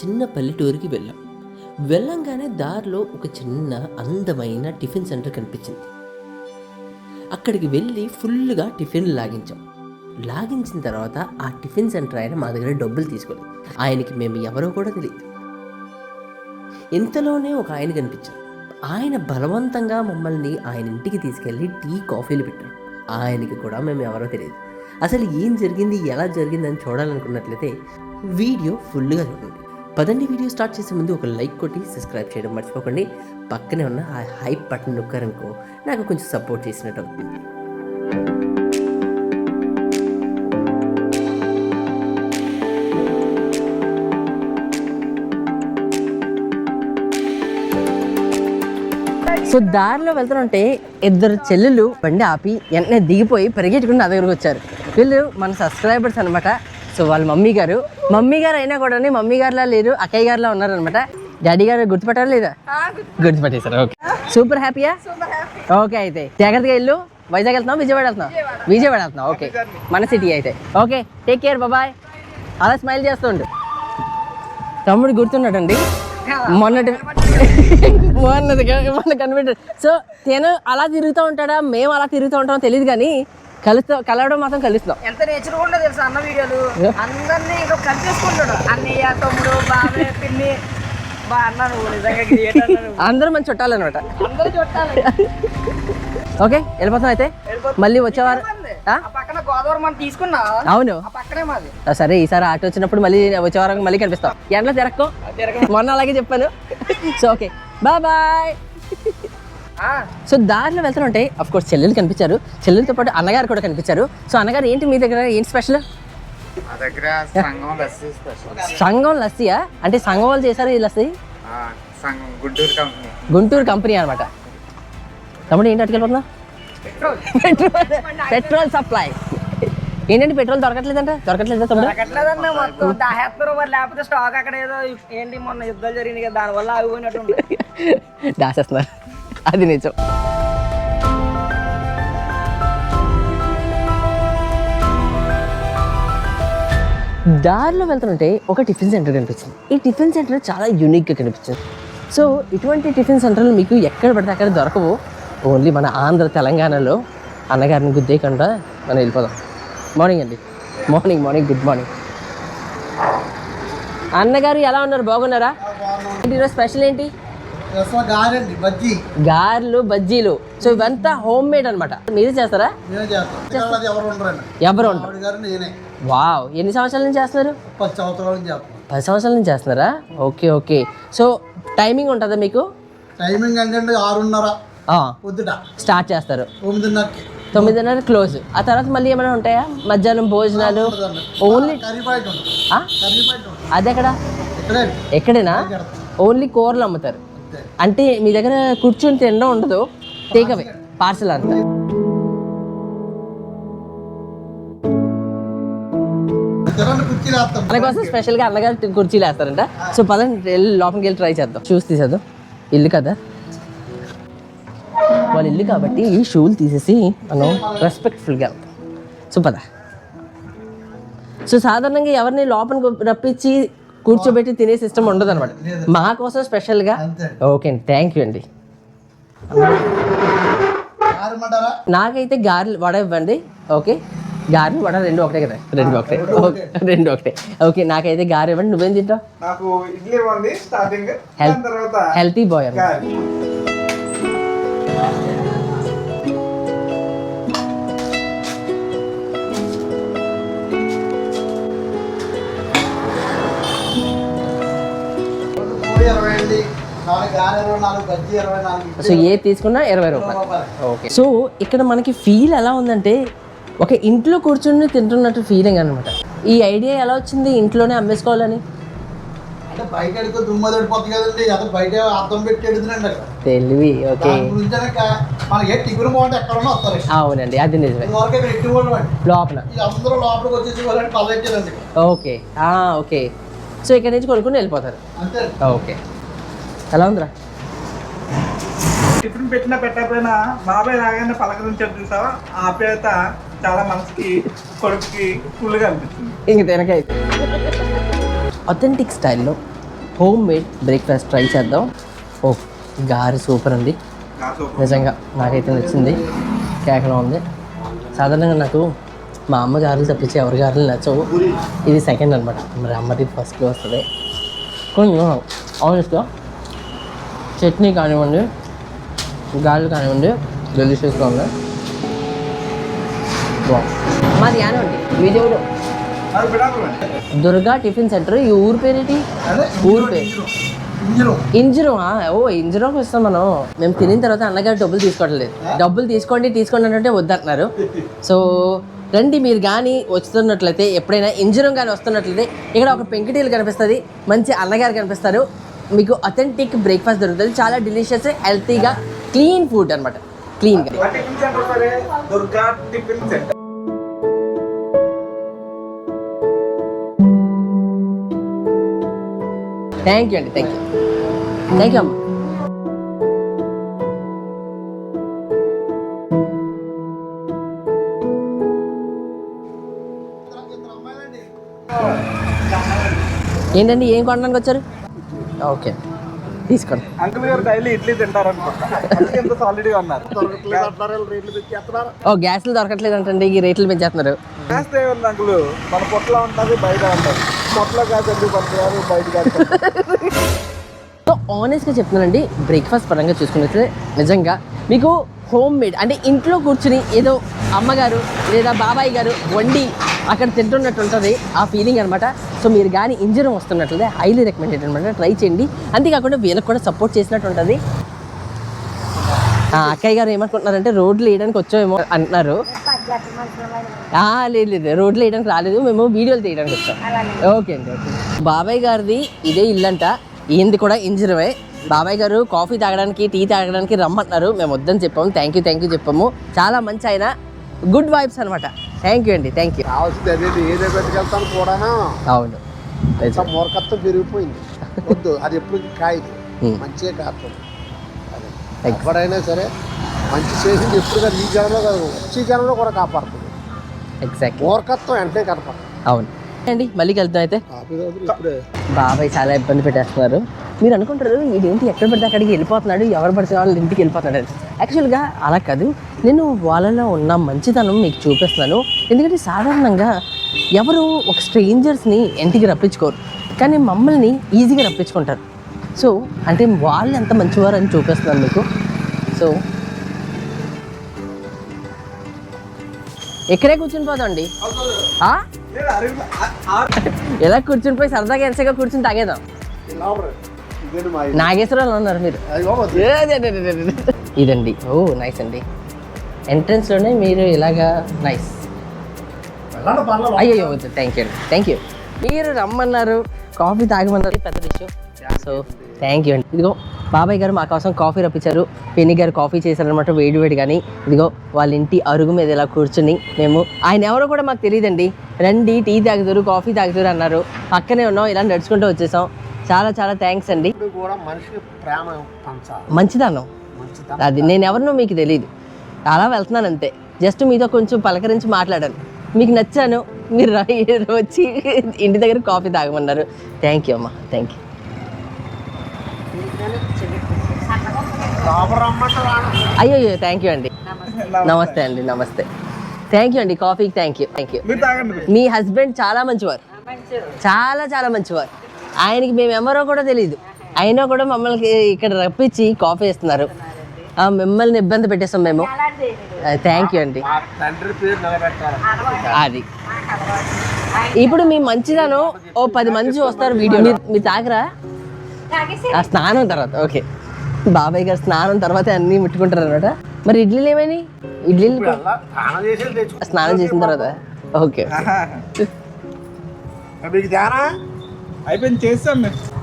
చిన్న పల్లెటూరికి వెళ్ళంగానే దారిలో ఒక చిన్న అందమైన టిఫిన్ సెంటర్ కనిపించింది. అక్కడికి వెళ్ళి ఫుల్గా టిఫిన్ లాగించిన తర్వాత ఆ టిఫిన్ సెంటర్ ఆయన మా దగ్గర డబ్బులు తీసుకోలేదు. ఆయనకి మేము ఎవరో కూడా తెలియదు. ఇంతలోనే ఒక ఆయన కనిపించారు. ఆయన బలవంతంగా మమ్మల్ని ఆయన ఇంటికి తీసుకెళ్ళి టీ కాఫీలు పెట్టారు. ఆయనకి కూడా మేము ఎవరో తెలియదు. అసలు ఏం జరిగింది, ఎలా జరిగిందని చూడాలనుకున్నట్లయితే వీడియో ఫుల్గా చూడండి. పదండి, వీడియో స్టార్ట్ చేసే ముందు ఒక లైక్ కొట్టి సబ్స్క్రైబ్ చేయడం మర్చిపోకండి. పక్కనే ఉన్న ఆ హైప్ బటన్ నొక్కారనుకో నాకు కొంచెం సపోర్ట్ చేసినట్టు అవుతుంది. సో దారిలో వెళ్తుంటే ఇద్దరు చెల్లెలు బండి ఆపి వెంటనే దిగిపోయి పరిగెట్టుకుని నా దగ్గరకు వచ్చారు. వీళ్ళు మన సబ్స్క్రైబర్స్ అనమాట. సో వాళ్ళ మమ్మీ గారు అయినా కూడా మమ్మీ గారిలా లేరు, అక్కయ్య గారిలా ఉన్నారనమాట. డాడీ గారు గుర్తుపట్టారా లేదా? గుర్తుపట్టేశారు. ఓకే, సూపర్ హ్యాపీయా? ఓకే, అయితే జాగ్రత్తగా ఇల్లు. వైజాగ్ వెళ్తున్నావు, విజయవాడ వెళ్తున్నావు. ఓకే, మన సిటీ అయితే. Okay, take care, bye. అలా స్మైల్ చేస్తుండు. తమ్ముడు గుర్తున్నాడండి, మొన్న కనిపెట్టాడు. సో నేను అలా తిరుగుతూ ఉంటాడా, మేము అలా తిరుగుతూ ఉంటామో తెలియదు, కానీ కలవడం మాత్రం కలుస్తాం. ఎంత నేచర్ ఉండో తెలుసా అన్న వీడియోలు. అందరినీ ఇంకా కలిపేసుకుంటాడు. అన్నయ్య, తమ్ముడు, బాబాయ్, పిన్ని, అందరూ మంచి చుట్టాలు అనమాట. అందరూ చుట్టాలి. ఓకే, వెళ్ళిపోతాం అయితే. మళ్ళీ వచ్చేవారు పక్కన గోదావరి మనం తీసుకున్నా. అవును, పక్కనే మాది. సరే, ఈసారి ఆటో వచ్చినప్పుడు మళ్ళీ వచ్చేవారం మళ్ళీ కనిపిస్తాం. ఎండలో తిరక్కో, మొన్న అలాగే చెప్పాను. So okay, bye. సో దారిలో వెళ్తుంటే అఫ్ కోర్స్ చెల్లెలు కనిపించారు. చెల్లెలతో పాటు అన్నగారు కూడా కనిపించారు. సో అన్నగారు ఏంటి మీ దగ్గర ఏంటి స్పెషల్? సంఘం లస్సీయా? అంటే సంఘం వాళ్ళు చేశారు ఈ లస్సీ? గుంటూరు కంపెనీ అనమాట. తమ్ముడు ఏంటి అటుకెళ్ళిపోతున్నా? Petrol supply. ఏంటంటే పెట్రోల్ దొరకట్లేదా తమ్ముడు? లేకపోతే స్టాక్ అక్కడ ఏదో ఏంటి మొన్న యుద్ధాలు జరిగింది కదా, దానివల్ల ఆగిపోయినట్టు దాచేస్తున్నారు. అది నిజం. దారిలో వెళ్తుంటే ఒక టిఫిన్ సెంటర్ కనిపించింది. ఈ టిఫిన్ సెంటర్ చాలా యూనిక్గా కనిపించింది. సో ఇటువంటి టిఫిన్ సెంటర్లు మీకు ఎక్కడ పడితే అక్కడ దొరకవు. ఓన్లీ మన ఆంధ్ర తెలంగాణలో. అన్నగారిని గుద్దేయకుండా మనం వెళ్ళిపోదాం. మార్నింగ్ అండి, మార్నింగ్, గుడ్ మార్నింగ్. అన్నగారు ఎలా ఉన్నారు, బాగున్నారా? ఈరోజు స్పెషల్ ఏంటి? గారెలు, బజ్జీలు. సో ఇవంతా హోమ్ మేడ్ అనమాట. మీరే చేస్తారా? ఎవరు? వావ్, ఎన్ని సంవత్సరాల నుంచి చేస్తున్నారు? 10 సంవత్సరాల నుంచి చేస్తున్నారా? ఓకే. సో టైమింగ్ ఉంటుందా మీకు? టైమింగ్ అంటే 6:30 స్టార్ట్ చేస్తారు, 9:30 క్లోజ్. ఆ తర్వాత మళ్ళీ ఏమైనా ఉంటాయా మధ్యాహ్నం భోజనాలు? ఓన్లీ అది ఎక్కడైనా ఓన్లీ కూరలు అమ్ముతారు. అంటే మీ దగ్గర కూర్చొని తినడం ఉండదు, టేక్ అవే పార్సల్ అంతా. అందుకోసం స్పెషల్గా అన్నగారు కుర్చీలు వేస్తారంట. సో పదండి లోపలికి వెళ్ళి ట్రై చేద్దాం. షూస్ తీసేద్దాం, ఇల్లు కదా వాళ్ళ ఇల్లు కాబట్టి ఈ షూలు తీసేసి మనం రెస్పెక్ట్ఫుల్గా వెళ్తాం. సో పద. సో సాధారణంగా ఎవరిని లోపలికి రప్పించి కూర్చోబెట్టి తినే సిస్టమ్ ఉండదు అనమాట, మా కోసం స్పెషల్గా. ఓకే అండి, థ్యాంక్ యూ అండి. నాకైతే గారెలు వడ ఇవ్వండి. ఓకే, గారెలు వడ రెండు ఒకటే కదా? రెండు ఒకటే. ఓకే, నాకైతే గారె ఇవ్వండి. నువ్వేం తింటావు? హెల్తీ బాయ్ అన్న. సో ఏ తీసుకున్నా 20 రూపాయలు. ఓకే, సో ఇక్కడ మనకి ఫీల్ ఎలా ఉందంటే ఒక ఇంట్లో కూర్చొని తింటున్నట్టు ఫీలింగ్ అనమాట. ఈ ఐడియా ఎలా వచ్చింది ఇంట్లోనే అమ్మేసుకోవాలని? తెలివి. ఓకే, అవునండి, అది నిజమే. లోపల ఓకే. సో ఇక్కడ నుంచి కొనుక్కుని వెళ్ళిపోతారు. ఓకే, ఎలా ఉందిరా? టిఫిన్ పెట్టినా పెట్టకపోయినా బాబాయ్ రాగానే పలకరించారు చూసావా, ఆ ఆప్యాయత చాలా మనసుకి, కొడుకుకి ఫుల్గా అనిపిస్తుంది. ఇంక తినకైతే అథెంటిక్ స్టైల్లో హోమ్ మేడ్ బ్రేక్ఫాస్ట్ ట్రై చేద్దాం. ఓ గారి సూపర్ అండి, నిజంగా నాకైతే నచ్చింది. కేకలో ఉంది. సాధారణంగా నాకు మా అమ్మ గారెలు తప్పించి ఎవరి గారెలు నచ్చవు. ఇది సెకండ్ అనమాట, మరి అమ్మది ఫస్ట్లో వస్తుంది. కొంచెం ఆనెస్ట్గా చట్నీ కానివ్వండి, గారెలు కానివ్వండి, డెలిషియస్గా ఉంది. మాది యానండి విజయవాడ దుర్గా టిఫిన్ సెంటర్. ఈ ఊరు పేరేంటి? ఊరు పేరు ఇంజరం. ఓ ఇంజరంకి వస్తాం మనం. మేము తినిన తర్వాత అన్నగారు డబ్బులు తీసుకోవట్లేదు. డబ్బులు తీసుకోండి అంటే వద్దంటున్నారు. సో రండి, మీరు కానీ వస్తున్నట్లయితే, ఎప్పుడైనా ఇంజరం కానీ వస్తున్నట్లయితే ఇక్కడ ఒక పెంకుటీలు కనిపిస్తుంది, మంచి అన్నగారు కనిపిస్తారు. మీకు అథెంటిక్ బ్రేక్ఫాస్ట్ దొరుకుతుంది. చాలా డెలిషియస్, హెల్తీగా, క్లీన్ ఫుడ్ అనమాట. క్లీన్గా. Durga tiffin centre. Thank you అండి, థ్యాంక్ యూ అమ్మ. ఏంటండి, ఏం కొనడానికి వచ్చారు? ఓకే తీసుకోండి. అంకుల్ గారు డైలీ ఇడ్లీ తింటారు అనుకుంటా, ఎంత సాలిడ్గా ఉన్నారు. ఓ గ్యాస్లు దొరకట్లేదు అంటండి, ఈ రేట్లు పెంచేస్తున్నారు. గ్యాస్ ఏముంది అంకుల్, మన పొట్టలో ఉంటుంది, బయట ఉంటుంది. పొట్టలో గ్యాస్ ఎందుకు పడుతున్నారు, బయట గ్యాస్. సో ఆనెస్ట్గా చెప్తున్నానండి, బ్రేక్ఫాస్ట్ పరంగా చూసుకున్నట్లయితే నిజంగా మీకు హోమ్ మేడ్ అంటే ఇంట్లో కూర్చుని ఏదో అమ్మగారు లేదా బాబాయ్ గారు వండి అక్కడ తింటున్నట్టు ఉంటుంది ఆ ఫీలింగ్ అనమాట. సో మీరు కానీ ఇంజరం వస్తున్నట్లయితే హైలీ రికమెండెడ్ అనమాట, ట్రై చేయండి. అంతేకాకుండా వీళ్ళకి కూడా సపోర్ట్ చేసినట్టు ఉంటుంది. అక్కయ్య గారు ఏమనుకుంటున్నారంటే రోడ్లు వేయడానికి వచ్చామేమో అంటున్నారు. లేదు, రోడ్లు వేయడానికి రాలేదు, మేము వీడియోలు తీయడానికి వచ్చాం. ఓకే అండి, ఓకే. బాబాయ్ గారిది ఇదే ఇల్లంట, ఈయనది కూడా ఇంజరమే. బాబాయ్ గారు కాఫీ తాగడానికి, టీ తాగడానికి రమ్మంటున్నారు. మేము వద్దని చెప్పాము. థ్యాంక్ యూ చెప్పాము. చాలా మంచి ఆయన, గుడ్ వైబ్స్ అనమాట. థ్యాంక్ యూ అండి, థ్యాంక్ యూ. అవును, మూర్ఖత్వం పెరిగిపోయింది. వద్దు, అది ఎప్పుడు కాయదు, మంచిగా కాదు. ఎప్పుడైనా సరే మంచి చేసింది ఎప్పుడు ఈ జనంలో కాదు, వచ్చే జనంలో కూడా కాపాడుతుంది. ఎగ్జాక్ట్, మూర్ఖత్వం వెంటనే కనపడుతుంది. అవును అండి. మళ్ళీ కలుద్దాం అయితే. బాబాయ్ చాలా ఇబ్బంది పెట్టేస్తున్నారు. మీరు అనుకుంటారు ఇదేంటి ఎక్కడ పడితే అక్కడికి వెళ్ళిపోతున్నాడు, ఎవరు పడితే వాళ్ళ ఇంటికి వెళ్ళిపోతున్నాడు. యాక్చువల్గా అలా కాదు, నేను వాళ్ళలో ఉన్న మంచితనం మీకు చూపిస్తున్నాను. ఎందుకంటే సాధారణంగా ఎవరు ఒక స్ట్రేంజర్స్ని ఇంటికి రప్పించుకోరు, కానీ మమ్మల్ని ఈజీగా రప్పించుకుంటారు. సో అంటే వాళ్ళు ఎంత మంచివారు అని చూపిస్తున్నాను మీకు. సో ఇక్కడే కూర్చుని పోదామండి. ఎలా కూర్చుని పోయి సరదాగా ఎంతగా కూర్చుని తాగేద్దాం. నాగేశ్వరరావు ఉన్నారు మీరు. ఇదండి, ఓ నైస్ అండి. ఎంట్రన్స్లోనే మీరు ఇలాగా నైస్. అయ్యో వద్దు, థ్యాంక్ యూ అండి, థ్యాంక్ యూ. మీరు రమ్మన్నారు, కాఫీ తాగమన్నారు, పెద్ద విషయం. సో థ్యాంక్ యూ అండి. ఇదిగో బాబాయ్ గారు మా కోసం కాఫీ రప్పించారు. పెన్ని గారు కాఫీ చేశారనమాట, వేడి కానీ. ఇదిగో వాళ్ళ ఇంటి అరుగు మీద ఇలా కూర్చుని మేము, ఆయన ఎవరో కూడా మాకు తెలియదండి, రండి టీ తాగుతారు, కాఫీ తాగుతారు అన్నారు. పక్కనే ఉన్నాం, ఇలా నడుచుకుంటూ వచ్చేసాం. చాలా చాలా థ్యాంక్స్ అండి. మంచిదనం అది, నేను ఎవరినో మీకు తెలియదు, అలా వెళ్తున్నాను అంతే. జస్ట్ మీతో కొంచెం పలకరించి మాట్లాడాను, మీకు నచ్చాను, మీరు వచ్చి ఇంటి దగ్గర కాఫీ తాగమన్నారు. థ్యాంక్ యూ అమ్మా, థ్యాంక్ యూ. అయ్యో థ్యాంక్ యూ అండి, నమస్తే అండి, నమస్తే. థ్యాంక్ యూ అండి, కాఫీకి థ్యాంక్ యూ. మీ హస్బెండ్ చాలా మంచివారు, చాలా చాలా మంచివారు. ఆయనకి మేము ఎవరో కూడా తెలియదు, అయినా కూడా మమ్మల్ని ఇక్కడ రప్పించి కాఫీ ఇస్తున్నారు. మిమ్మల్ని ఇబ్బంది పెట్టేస్తాం మేము. థ్యాంక్ యూ అండి. అది ఇప్పుడు మీ మంచిదనం ఓ 10 మంది వస్తారు వీడియో. మీరు తాగరా? స్నానం తర్వాత. ఓకే, బాబాయ్ గారు స్నానం తర్వాత అన్నీ ముట్టుకుంటారు అనమాట. మరి ఇడ్లీలు ఏమైనా? ఇడ్లీలు స్నానం చేసిన తర్వాత. ఓకే,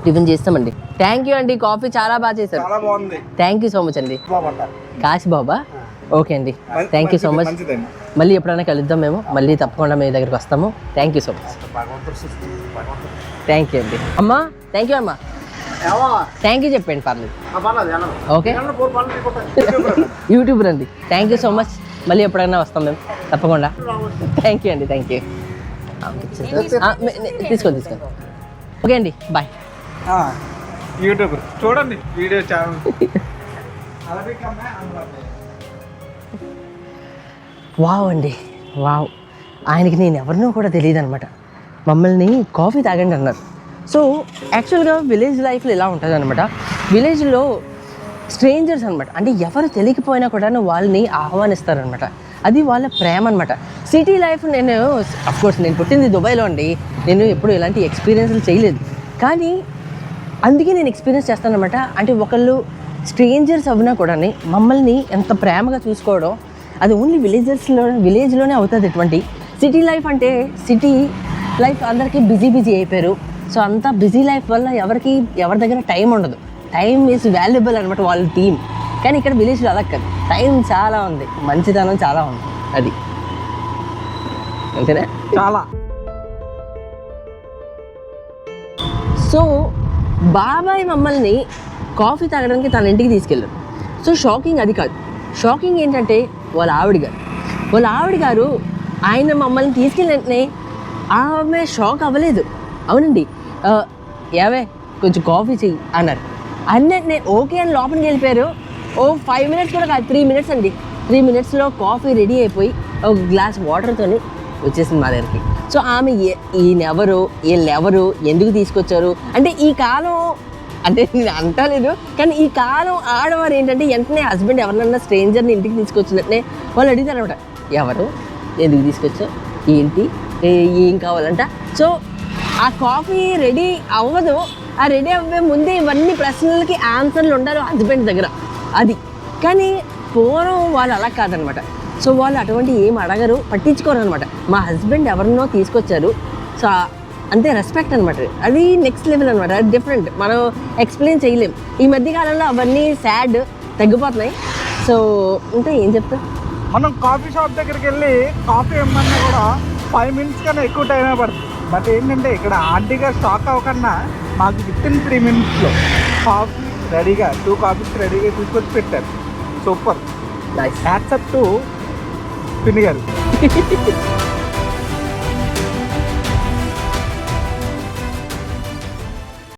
టిఫిన్ చేస్తామండి. థ్యాంక్ యూ అండి, కాఫీ చాలా బాగా చేశారు. థ్యాంక్ యూ సో మచ్ అండి. కాశీ బాబా, ఓకే అండి, థ్యాంక్ యూ సో మచ్. మళ్ళీ ఎప్పుడైనా కలుద్దాం మేము, మళ్ళీ తప్పకుండా మీ దగ్గరికి వస్తాము. Thank you so much. Thank you అండి. అమ్మా థ్యాంక్ యూ అమ్మా, థ్యాంక్ యూ చెప్పండి, పర్లేదు. ఓకే, యూట్యూబ్ రండి. థ్యాంక్ యూ సో మచ్, మళ్ళీ ఎప్పుడైనా వస్తాం మేము తప్పకుండా. థ్యాంక్ యూ అండి, థ్యాంక్ యూ. తీసుకోండి. ఓకే అండి, బాయ్. యూట్యూబర్ చూడండి వీడియో ఛానల్ అరబిక్ అమ్మాయి ఆంధ్ర అమ్మాయి. వావ్ అండి, వావ్. ఆయనకి నేను ఎవరినో కూడా తెలియదు అనమాట. మమ్మల్ని కాఫీ తాగండి అన్నారు. సో యాక్చువల్గా విలేజ్ లైఫ్లో ఎలా ఉంటుంది అనమాట, విలేజ్లో స్ట్రేంజర్స్ అనమాట, అంటే ఎవరు తెలియకపోయినా కూడా వాళ్ళని ఆహ్వానిస్తారనమాట. అది వాళ్ళ ప్రేమ అనమాట. సిటీ లైఫ్ నేను అఫ్కోర్స్ నేను పుట్టింది దుబాయ్లో అండి, నేను ఎప్పుడు ఇలాంటి ఎక్స్పీరియన్స్లు చేయలేదు. కానీ అందుకే నేను ఎక్స్పీరియన్స్ చేస్తానమాట. అంటే ఒకళ్ళు స్ట్రేంజర్స్ అవినా కూడా మమ్మల్ని ఎంత ప్రేమగా చూసుకోవడం అది ఓన్లీ విలేజ్లోనే అవుతుంది. ఎటువంటి సిటీ లైఫ్ అంటే సిటీ లైఫ్ అందరికీ బిజీ అయిపోయారు. సో అంతా బిజీ లైఫ్ వల్ల ఎవరి దగ్గర టైం ఉండదు. టైం ఈజ్ వాల్యుబుల్ అనమాట వాళ్ళ టీం. కానీ ఇక్కడ విలేజ్లో అలా కాదు, టైం చాలా ఉంది, మంచితనం చాలా ఉంది. అది అంతేనా? చాలా. సో బాబాయ్ మమ్మల్ని కాఫీ తాగడానికి తన ఇంటికి తీసుకెళ్ళారు. సో షాకింగ్ అది కాదు, షాకింగ్ ఏంటంటే వాళ్ళ ఆవిడ గారు ఆయన మమ్మల్ని తీసుకెళ్ళిన వెంటనే ఆమె షాక్ అవ్వలేదు. అవునండి, ఏవే కొంచెం కాఫీ చెయ్యి అన్నారు. అన్నింటినే ఓకే అని లోపలికి వెళ్ళిపోయారు. 5 minutes కూడా కాదు, 3 minutes అండి. 3 minutesలో కాఫీ రెడీ అయిపోయి ఒక గ్లాస్ వాటర్తో వచ్చేసింది మా దగ్గరికి. సో ఆమె వీళ్ళెవరు ఎందుకు తీసుకొచ్చారు అంటే ఈ కాలం అంటే నేను అంటలేదు, కానీ ఈ కాలం ఆడవారు ఏంటంటే వెంటనే హస్బెండ్ ఎవరినన్నా స్ట్రేంజర్ని ఇంటికి తీసుకొచ్చినట్టే వాళ్ళు అడుగుతారు అనమాట, ఎవరు, ఎందుకు తీసుకొచ్చావు, ఏంటి, ఏం కావాలంట. సో ఆ కాఫీ రెడీ అవ్వదు, ఆ రెడీ అవ్వే ముందే ఇవన్నీ ప్రశ్నలకి ఆన్సర్లు ఉండాలి హస్బెండ్ దగ్గర. అది కానీ పూర్వం వాళ్ళు అలా కాదనమాట. సో వాళ్ళు అటువంటి ఏం అడగరు, పట్టించుకోరు అనమాట. మా హస్బెండ్ ఎవరినో తీసుకొచ్చారు, సో అంతే రెస్పెక్ట్ అనమాట. అది నెక్స్ట్ లెవెల్ అనమాట, అది డిఫరెంట్, మనం ఎక్స్ప్లెయిన్ చేయలేం. ఈ మధ్యకాలంలో అవన్నీ సాడ్ తగ్గిపోతున్నాయి. సో అంటే ఏం చెప్తా, మనం కాఫీ షాప్ దగ్గరికి వెళ్ళి కాఫీ ఇమ్మన్నా కూడా 5 minutes కన్నా ఎక్కువ టైమే పడుతుంది. బట్ ఏంటంటే ఇక్కడ ఆంటీగా స్టాక్ అవ్వకుండా మాకు వితిన్ 3 minutesలో కాఫీ రెడీగా 2 కాఫీస్ రెడీగా తీసుకొచ్చి పెట్టారు. సూపర్, హ్యాట్స్ అప్ టు పిన్ని గారు.